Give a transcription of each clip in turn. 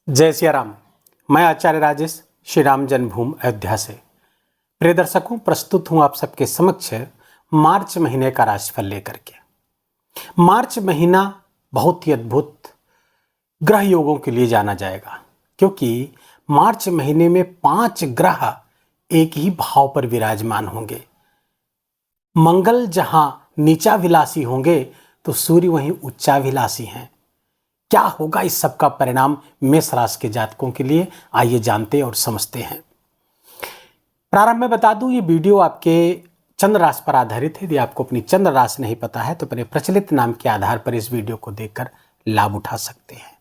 जय सिया राम। मैं आचार्य राजेश श्री राम जन्मभूमि अयोध्या से प्रिय दर्शकों प्रस्तुत हूं आप सबके समक्ष मार्च महीने का राशिफल लेकर के। मार्च महीना बहुत ही अद्भुत ग्रह योगों के लिए जाना जाएगा, क्योंकि मार्च महीने में 5 ग्रह एक ही भाव पर विराजमान होंगे। मंगल जहां नीचाभिलाषी होंगे तो सूर्य वहीं उच्चाभिलाषी हैं। क्या होगा इस सब का परिणाम मेष राशि के जातकों के लिए, आइए जानते और समझते हैं। प्रारंभ में बता दूं, ये वीडियो आपके चंद्र राशि पर आधारित है। यदि आपको अपनी चंद्र राशि नहीं पता है तो अपने प्रचलित नाम के आधार पर इस वीडियो को देखकर लाभ उठा सकते हैं।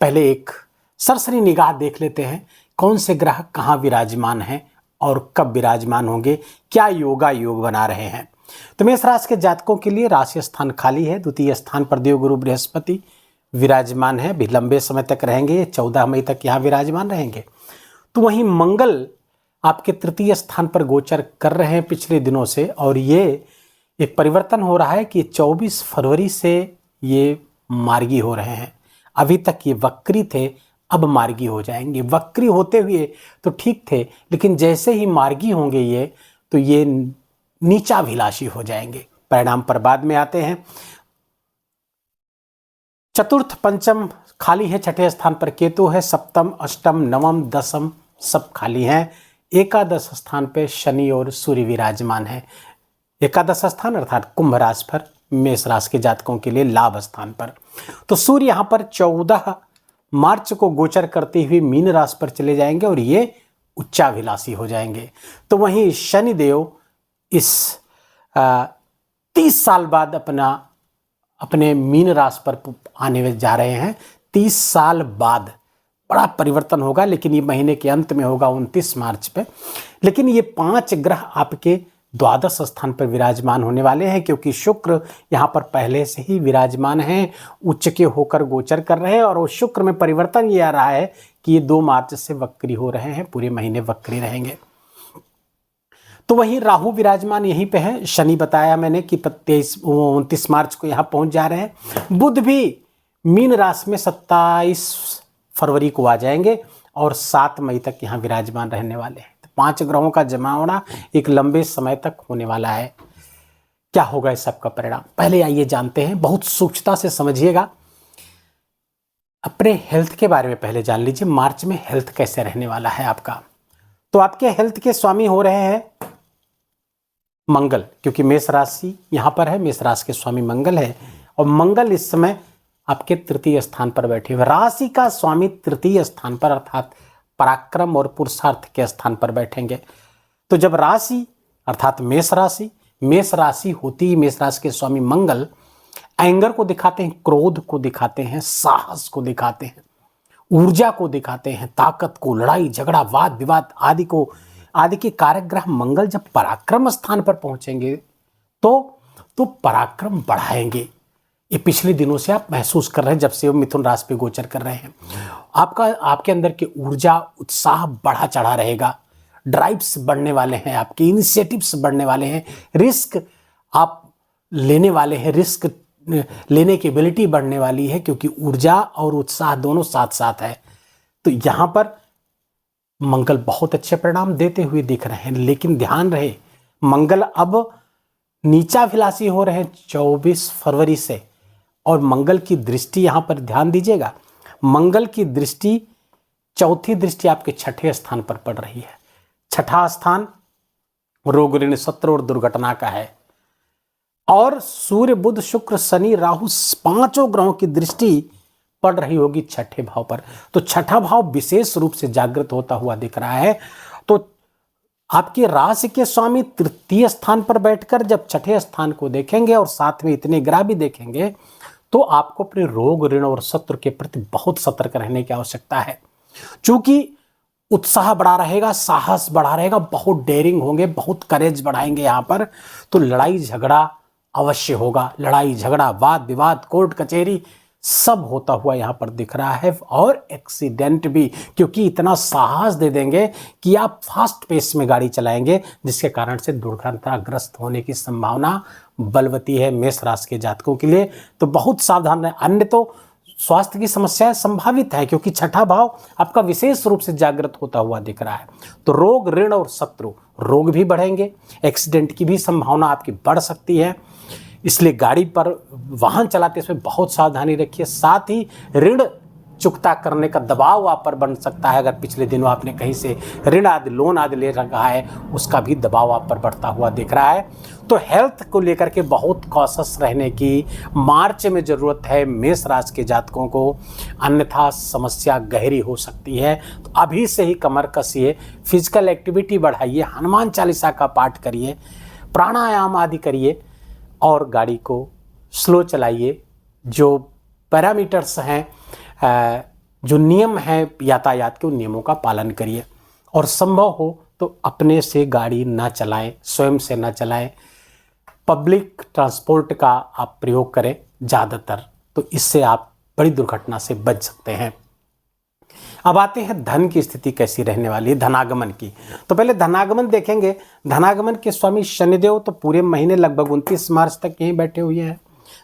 पहले एक सरसरी निगाह देख लेते हैं कौन से ग्रह कहाँ विराजमान हैं और कब विराजमान होंगे, क्या योग बना रहे हैं। तो मेष राशि के जातकों के लिए राशि स्थान खाली है। द्वितीय स्थान पर देवगुरु बृहस्पति विराजमान है, भी लंबे समय तक रहेंगे, 14 मई तक यहाँ विराजमान रहेंगे। तो वहीं मंगल आपके तृतीय स्थान पर गोचर कर रहे हैं पिछले दिनों से, और ये एक परिवर्तन हो रहा है कि 24 फरवरी से ये मार्गी हो रहे हैं। अभी तक ये वक्री थे, अब मार्गी हो जाएंगे। वक्री होते हुए तो ठीक थे, लेकिन जैसे ही मार्गी होंगे ये तो ये नीचाभिलाषी हो जाएंगे। परिणाम पर बाद में आते हैं। चतुर्थ पंचम खाली है, छठे स्थान पर केतु है, सप्तम अष्टम नवम दसम सब खाली हैं। एकादश स्थान पे शनि और सूर्य विराजमान है। एकादश स्थान अर्थात कुंभ राशि पर, मेष राशि के जातकों के लिए लाभ स्थान पर। तो सूर्य यहाँ पर 14 मार्च को गोचर करते हुए मीन राशि पर चले जाएंगे और ये उच्चाभिलाषी हो जाएंगे। तो वहीं शनिदेव इस 30 साल बाद अपने मीन राशि पर आने जा रहे हैं। 30 साल बाद बड़ा परिवर्तन होगा, लेकिन ये महीने के अंत में होगा 29 मार्च पे। लेकिन ये 5 ग्रह आपके द्वादश स्थान पर विराजमान होने वाले हैं, क्योंकि शुक्र यहाँ पर पहले से ही विराजमान हैं, उच्च के होकर गोचर कर रहे हैं। और उस शुक्र में परिवर्तन ये आ रहा है कि ये 2 मार्च से वक्री हो रहे हैं, पूरे महीने वक्री रहेंगे। तो वहीं राहु विराजमान यहीं पे है। शनि बताया मैंने कि 29 मार्च को यहाँ पहुँच जा रहे हैं। बुध भी मीन राशि में 27 फरवरी को आ जाएंगे और 7 मई तक यहाँ विराजमान रहने वाले हैं। तो 5 ग्रहों का जमा होना एक लंबे समय तक होने वाला है। क्या होगा इस सब का परिणाम, पहले आइए जानते हैं। बहुत सूक्ष्मता से समझिएगा। अपने हेल्थ के बारे में पहले जान लीजिए, मार्च में हेल्थ कैसे रहने वाला है आपका। तो आपके हेल्थ के स्वामी हो रहे हैं मंगल, क्योंकि मेष राशि यहाँ पर है, मेष राशि के स्वामी मंगल है। और मंगल इस समय आपके तृतीय स्थान पर बैठे हुए। राशि का स्वामी तृतीय स्थान पर अर्थात पराक्रम और पुरुषार्थ के स्थान पर बैठेंगे। तो जब राशि अर्थात मेष राशि होती है, मेष राशि के स्वामी मंगल एंगर को दिखाते हैं, क्रोध को दिखाते हैं, साहस को दिखाते हैं, ऊर्जा को दिखाते हैं, ताकत को, लड़ाई झगड़ा वाद विवाद आदि के कारक ग्रह मंगल जब पराक्रम स्थान पर पहुंचेंगे तो पराक्रम बढ़ाएंगे। ये पिछले दिनों से आप महसूस कर रहे हैं, जब से वो मिथुन राशि पे गोचर कर रहे हैं। आपके अंदर की ऊर्जा उत्साह बढ़ा चढ़ा रहेगा, ड्राइव्स बढ़ने वाले हैं, आपके इनिशिएटिव्स बढ़ने वाले हैं, रिस्क आप लेने वाले हैं, रिस्क लेने की एबिलिटी बढ़ने वाली है, क्योंकि ऊर्जा और उत्साह दोनों साथ साथ है। तो यहाँ पर मंगल बहुत अच्छे परिणाम देते हुए दिख रहे हैं। लेकिन ध्यान रहे, मंगल अब नीचाभिलाषी हो रहे हैं 24 फरवरी से, और मंगल की दृष्टि यहाँ पर ध्यान दीजिएगा, मंगल की दृष्टि चौथी दृष्टि आपके छठे स्थान पर पड़ रही है। छठा स्थान रोग ऋण शत्रु और दुर्घटना का है। और सूर्य बुध शुक्र शनि राहु 5 ग्रहों की दृष्टि पड़ रही होगी छठे भाव पर। तो छठा भाव विशेष रूप से जागृत होता हुआ दिख रहा है। तो आपके राशि के स्वामी तृतीय स्थान पर बैठकर जब छठे स्थान को देखेंगे और साथ में इतने ग्रह भी देखेंगे, तो आपको अपने रोग ऋण और शत्रु के प्रति बहुत सतर्क रहने की आवश्यकता है। चूंकि उत्साह बढ़ा रहेगा, साहस बढ़ा रहेगा, बहुत डेयरिंग होंगे, बहुत करेज बढ़ाएंगे यहाँ पर। तो लड़ाई झगड़ा अवश्य होगा, लड़ाई झगड़ा वाद विवाद कोर्ट कचहरी सब होता हुआ यहाँ पर दिख रहा है। और एक्सीडेंट भी, क्योंकि इतना साहस दे देंगे कि आप फास्ट पेस में गाड़ी चलाएंगे, जिसके कारण से दुर्घटनाग्रस्त होने की संभावना बलवती है मेष राशि के जातकों के लिए। तो बहुत सावधान रहें। अन्य तो स्वास्थ्य की समस्याएं संभावित है, क्योंकि छठा भाव आपका विशेष रूप से जागृत होता हुआ दिख रहा है। तो रोग, ऋण और शत्रु, रोग भी बढ़ेंगे, एक्सीडेंट की भी संभावना आपकी बढ़ सकती है, इसलिए गाड़ी पर वाहन चलाते समय बहुत सावधानी रखिए। साथ ही ऋण चुकता करने का दबाव आप पर बन सकता है। अगर पिछले दिनों आपने कहीं से ऋण आदि, लोन आदि ले रखा है, उसका भी दबाव आप पर बढ़ता हुआ दिख रहा है। तो हेल्थ को लेकर के बहुत कॉशस रहने की मार्च में ज़रूरत है मेष राशि के जातकों को, अन्यथा समस्या गहरी हो सकती है। तो अभी से ही कमर कसिए, फिजिकल एक्टिविटी बढ़ाइए, हनुमान चालीसा का पाठ करिए, प्राणायाम आदि करिए और गाड़ी को स्लो चलाइए। जो पैरामीटर्स हैं, जो नियम हैं यातायात के, उन नियमों का पालन करिए और संभव हो तो अपने से गाड़ी ना चलाएं, स्वयं से ना चलाएं, पब्लिक ट्रांसपोर्ट का आप प्रयोग करें ज़्यादातर, तो इससे आप बड़ी दुर्घटना से बच सकते हैं। अब आते हैं धन की स्थिति कैसी रहने वाली है, धनागमन की। तो पहले धनागमन देखेंगे। धनागमन के स्वामी शनिदेव तो पूरे महीने लगभग 29 मार्च तक यहीं बैठे हुए हैं,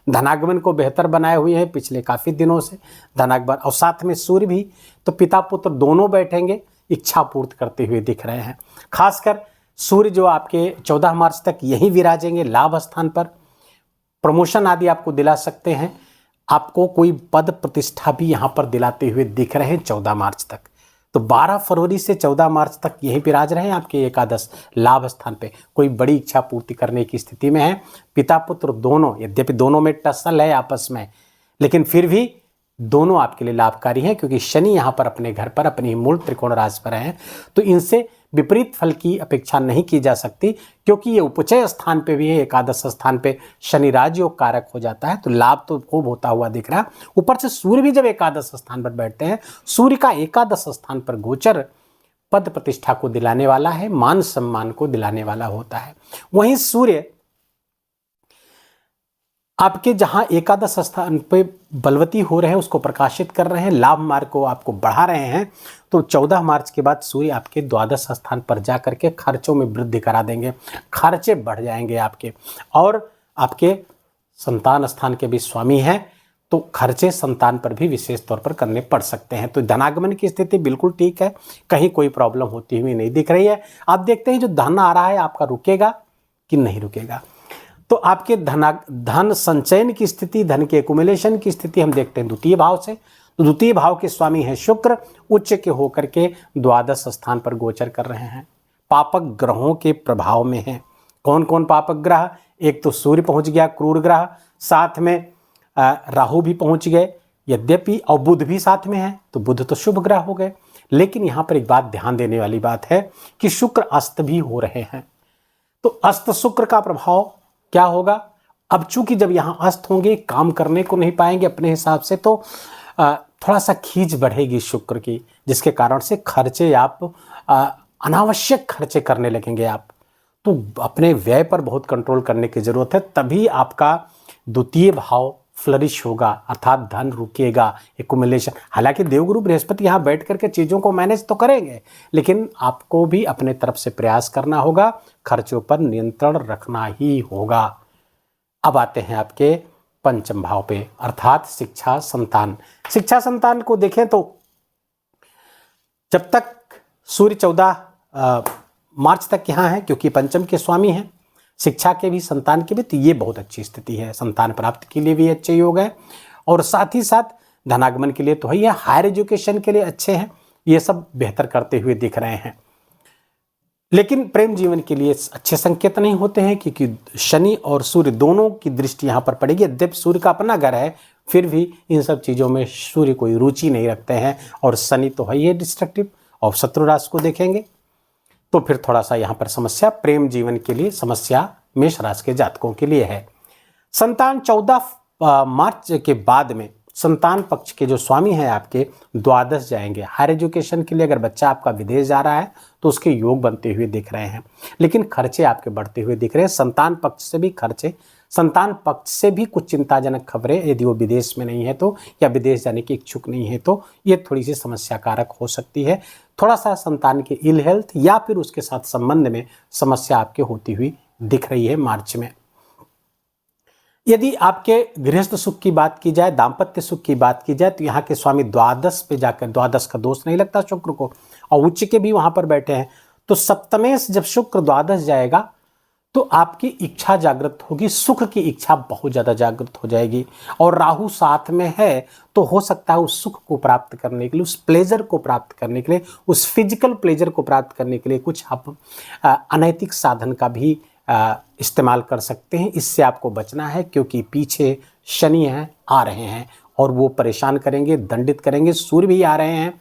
धनागमन को बेहतर बनाए हुए हैं पिछले काफ़ी दिनों से धनागमन। और साथ में सूर्य भी, तो पिता पुत्र दोनों बैठेंगे, इच्छा पूर्ति करते हुए दिख रहे हैं। खासकर सूर्य जो आपके 14 मार्च तक यहीं विराजेंगे लाभ स्थान पर, प्रमोशन आदि आपको दिला सकते हैं। आपको कोई पद प्रतिष्ठा भी यहाँ पर दिलाते हुए दिख रहे हैं 14 मार्च तक। तो 12 फरवरी से 14 मार्च तक यही विराज रहे हैं आपके एकादश लाभ स्थान पे, कोई बड़ी इच्छा पूर्ति करने की स्थिति में है। पिता पुत्र दोनों, यद्यपि दोनों में टसल है आपस में, लेकिन फिर भी दोनों आपके लिए लाभकारी हैं, क्योंकि शनि यहाँ पर अपने घर पर, अपनी मूल त्रिकोण राशि पर हैं। तो इनसे विपरीत फल की अपेक्षा नहीं की जा सकती, क्योंकि ये उपचय स्थान पे भी है, एकादश स्थान पे शनि राजयोग कारक हो जाता है, तो लाभ तो खूब होता हुआ दिख रहा है। ऊपर से सूर्य भी जब एकादश स्थान पर बैठते हैं, सूर्य का एकादश स्थान पर गोचर पद प्रतिष्ठा को दिलाने वाला है, मान सम्मान को दिलाने वाला होता है। वहीं सूर्य आपके जहां एकादश स्थान पे बलवती हो रहे हैं, उसको प्रकाशित कर रहे हैं, लाभ मार्ग को आपको बढ़ा रहे हैं। तो 14 मार्च के बाद सूर्य आपके द्वादश स्थान पर जा करके खर्चों में वृद्धि करा देंगे, खर्चे बढ़ जाएंगे आपके। और आपके संतान स्थान के भी स्वामी हैं, तो खर्चे संतान पर भी विशेष तौर पर करने पड़ सकते हैं। तो धनागमन की स्थिति बिल्कुल ठीक है, कहीं कोई प्रॉब्लम होती हुई नहीं दिख रही है। आप देखते हैं जो धन आ रहा है आपका रुकेगा कि नहीं रुकेगा। तो आपके धन संचयन की स्थिति, धन के एक्युमुलेशन की स्थिति हम देखते हैं द्वितीय भाव से। तो द्वितीय भाव के स्वामी हैं शुक्र, उच्च के होकर के द्वादश स्थान पर गोचर कर रहे हैं, पापक ग्रहों के प्रभाव में हैं। कौन कौन पापक ग्रह? एक तो सूर्य पहुंच गया, क्रूर ग्रह, साथ में राहु भी पहुंच गए, यद्यपि और बुध भी साथ में है, तो बुध तो शुभ ग्रह हो गए। लेकिन यहाँ पर एक बात ध्यान देने वाली बात है कि शुक्र अस्त भी हो रहे हैं। तो अस्त शुक्र का प्रभाव क्या होगा? अब चूंकि जब यहाँ अस्त होंगे, काम करने को नहीं पाएंगे अपने हिसाब से, तो थोड़ा सा खींच बढ़ेगी शुक्र की, जिसके कारण से खर्चे आप अनावश्यक खर्चे करने लगेंगे आप। तो अपने व्यय पर बहुत कंट्रोल करने की जरूरत है, तभी आपका द्वितीय भाव फ्लरिश होगा, अर्थात धन रुकेगा, एक्युमुलेशन। हालांकि देवगुरु बृहस्पति यहाँ बैठ करके चीज़ों को मैनेज तो करेंगे, लेकिन आपको भी अपने तरफ से प्रयास करना होगा, खर्चों पर नियंत्रण रखना ही होगा। अब आते हैं आपके पंचम भाव पे, अर्थात शिक्षा संतान। शिक्षा संतान को देखें तो जब तक सूर्य 14 मार्च तक यहाँ है, क्योंकि पंचम के स्वामी हैं, शिक्षा के भी संतान के भी, तो ये बहुत अच्छी स्थिति है। संतान प्राप्ति के लिए भी अच्छे योग है, और साथ ही साथ धनागमन के लिए तो है, ये हायर एजुकेशन के लिए अच्छे हैं, ये सब बेहतर करते हुए दिख रहे हैं। लेकिन प्रेम जीवन के लिए अच्छे संकेत नहीं होते हैं, क्योंकि शनि और सूर्य दोनों की दृष्टि यहाँ पर पड़ेगी। यद्यपि सूर्य का अपना घर है, फिर भी इन सब चीज़ों में सूर्य कोई रुचि नहीं रखते हैं, और शनि तो है ये डिस्ट्रक्टिव। और शत्रु राशि को देखेंगे तो फिर थोड़ा सा यहाँ पर समस्या प्रेम जीवन के लिए समस्या मेष राशि के जातकों के लिए है। संतान 14 मार्च के बाद में संतान पक्ष के जो स्वामी हैं आपके द्वादश जाएंगे। हायर एजुकेशन के लिए अगर बच्चा आपका विदेश जा रहा है तो उसके योग बनते हुए दिख रहे हैं, लेकिन खर्चे आपके बढ़ते हुए दिख रहे हैं। संतान पक्ष से भी खर्चे, संतान पक्ष से भी कुछ चिंताजनक खबरें, यदि वो विदेश में नहीं है तो, या विदेश जाने की इच्छुक नहीं है तो ये थोड़ी सी समस्या कारक हो सकती है। थोड़ा सा संतान के इल हेल्थ या फिर उसके साथ संबंध में समस्या आपके होती हुई दिख रही है मार्च में। यदि आपके गृहस्थ सुख की बात की जाए, दाम्पत्य सुख की बात की जाए, तो यहाँ के स्वामी द्वादश पे जाकर, द्वादश का दोष नहीं लगता शुक्र को, और उच्च के भी वहां पर बैठे हैं, तो सप्तमेश जब शुक्र द्वादश जाएगा तो आपकी इच्छा जागृत होगी, सुख की इच्छा बहुत ज्यादा जागृत हो जाएगी। और राहु साथ में है तो हो सकता है उस सुख को प्राप्त करने के लिए, उस प्लेजर को प्राप्त करने के लिए, उस फिजिकल प्लेजर को प्राप्त करने के लिए कुछ आप अनैतिक साधन का भी इस्तेमाल कर सकते हैं। इससे आपको बचना है, क्योंकि पीछे शनि हैं, आ रहे हैं और वो परेशान करेंगे, दंडित करेंगे। सूर्य भी आ रहे हैं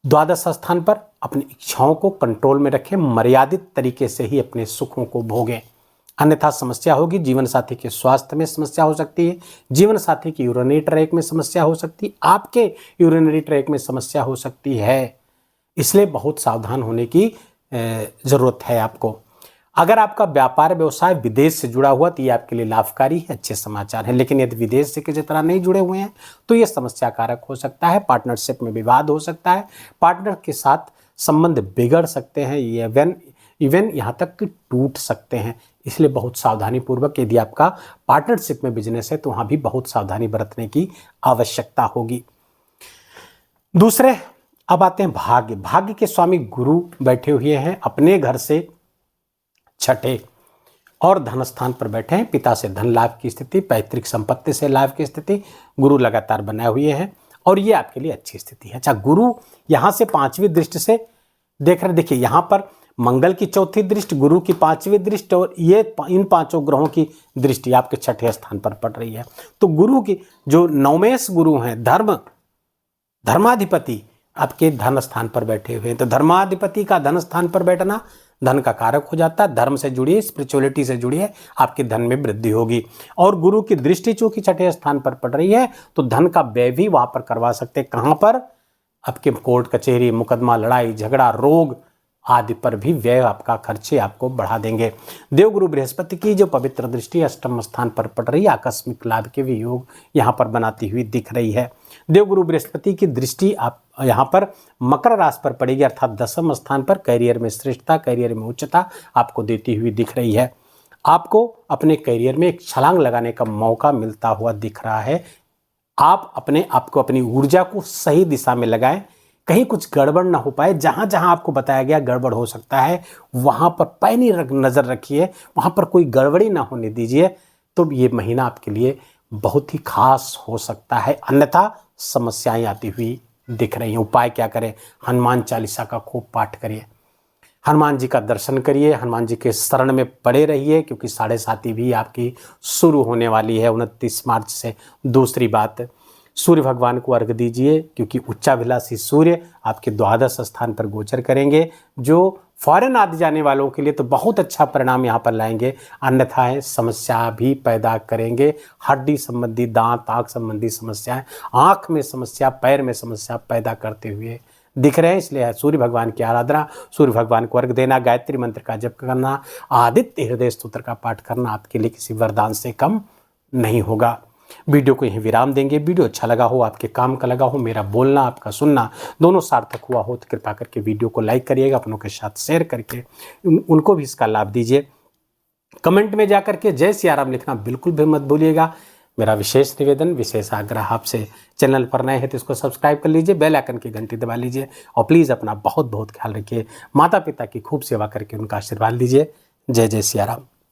द्वादश स्थान पर। अपनी इच्छाओं को कंट्रोल में रखें, मर्यादित तरीके से ही अपने सुखों को भोगें, अन्यथा समस्या होगी। जीवन साथी के स्वास्थ्य में समस्या हो सकती है, जीवन साथी की यूरिनरी ट्रैक में समस्या हो सकती है, आपके यूरिनरी ट्रैक में समस्या हो सकती है। इसलिए बहुत सावधान होने की जरूरत है आपको। अगर आपका व्यापार व्यवसाय विदेश से जुड़ा हुआ तो ये आपके लिए लाभकारी है, अच्छे समाचार है। लेकिन यदि विदेश से किसी तरह नहीं जुड़े हुए हैं तो ये समस्या कारक हो सकता है। पार्टनरशिप में विवाद हो सकता है, पार्टनर के साथ संबंध बिगड़ सकते हैं, ये इवन यहाँ तक कि टूट सकते हैं। इसलिए बहुत सावधानी पूर्वक, यदि आपका पार्टनरशिप में बिजनेस है तो वहाँ भी बहुत सावधानी बरतने की आवश्यकता होगी। दूसरे अब आते हैं भाग्य। भाग्य के स्वामी गुरु बैठे हुए हैं अपने घर से छठे और धन स्थान पर बैठे हैं। पिता से धन लाभ की स्थिति, पैतृक संपत्ति से लाभ की स्थिति, गुरु लगातार बनाए हुए हैं और ये आपके लिए अच्छी स्थिति है। अच्छा, गुरु यहां से 5वीं दृष्टि से देख रहे, देखिए यहां पर मंगल की 4थी दृष्टि, गुरु की 5वीं दृष्टि और ये इन 5 ग्रहों की दृष्टि आपके छठे स्थान पर पड़ रही है। तो गुरु की जो नवमेश गुरु हैं, धर्माधिपति आपके धन स्थान पर बैठे हुए हैं। तो धर्माधिपति का धन स्थान पर बैठना धन का कारक हो जाता है। धर्म से जुड़िए, स्पिरिचुअलिटी से जुड़िए, आपके धन में वृद्धि होगी। और गुरु की दृष्टि चूंकि छठे स्थान पर पड़ रही है तो धन का व्यय भी वहां पर करवा सकते हैं। कहां पर? आपके कोर्ट कचहरी, मुकदमा, लड़ाई झगड़ा, रोग आदि पर भी व्यय आपका खर्चे आपको बढ़ा देंगे। देवगुरु बृहस्पति की जो पवित्र दृष्टि अष्टम स्थान पर पड़ रही है, आकस्मिक लाभ के भी योग यहाँ पर बनाती हुई दिख रही है। देवगुरु बृहस्पति की दृष्टि आप यहाँ पर मकर राशि पर पड़ेगी, अर्थात दसम स्थान पर। करियर में श्रेष्ठता, करियर में उच्चता आपको देती हुई दिख रही है। आपको अपने करियर में एक छलांग लगाने का मौका मिलता हुआ दिख रहा है। आप अपने आपको, अपनी ऊर्जा को सही दिशा में लगाएं, कहीं कुछ गड़बड़ ना हो पाए। जहां जहां आपको बताया गया गड़बड़ हो सकता है वहां पर पैनी नजर रखिए, वहां पर कोई गड़बड़ी ना होने दीजिए। तो ये महीना आपके लिए बहुत ही खास हो सकता है, अन्यथा समस्याएं आती हुई दिख रही हैं। उपाय क्या करें? हनुमान चालीसा का खूब पाठ करिए, हनुमान जी का दर्शन करिए, हनुमान जी के शरण में पड़े रहिए, क्योंकि 7.5 भी आपकी शुरू होने वाली है 29 मार्च से। दूसरी बात, सूर्य भगवान को अर्घ दीजिए, क्योंकि उच्चाभिलाषी सूर्य आपके द्वादश स्थान पर गोचर करेंगे, जो फॉरेन आदि जाने वालों के लिए तो बहुत अच्छा परिणाम यहाँ पर लाएंगे, अन्यथा समस्या भी पैदा करेंगे। हड्डी संबंधी, दांत आँख संबंधी समस्याएं, आँख में समस्या, पैर में समस्या पैदा करते हुए दिख रहे हैं। इसलिए सूर्य भगवान की आराधना, सूर्य भगवान को अर्घ देना, गायत्री मंत्र का जप करना, आदित्य हृदय स्तोत्र का पाठ करना आपके लिए किसी वरदान से कम नहीं होगा। वीडियो को यहीं विराम देंगे। वीडियो अच्छा लगा हो, आपके काम का लगा हो, मेरा बोलना आपका सुनना दोनों सार्थक हुआ हो तो कृपा करके वीडियो को लाइक करिएगा, अपनों के साथ शेयर करके उनको भी इसका लाभ दीजिए। कमेंट में जाकर के जय सियाराम लिखना बिल्कुल भी मत भूलिएगा। मेरा विशेष निवेदन, विशेष आग्रह आपसे, चैनल पर नए हैं तो इसको सब्सक्राइब कर लीजिए, बेल आइकन की घंटी दबा लीजिए और प्लीज़ अपना बहुत बहुत ख्याल रखिए। माता पिता की खूब सेवा करके उनका आशीर्वाद लीजिए। जय जय सियाराम।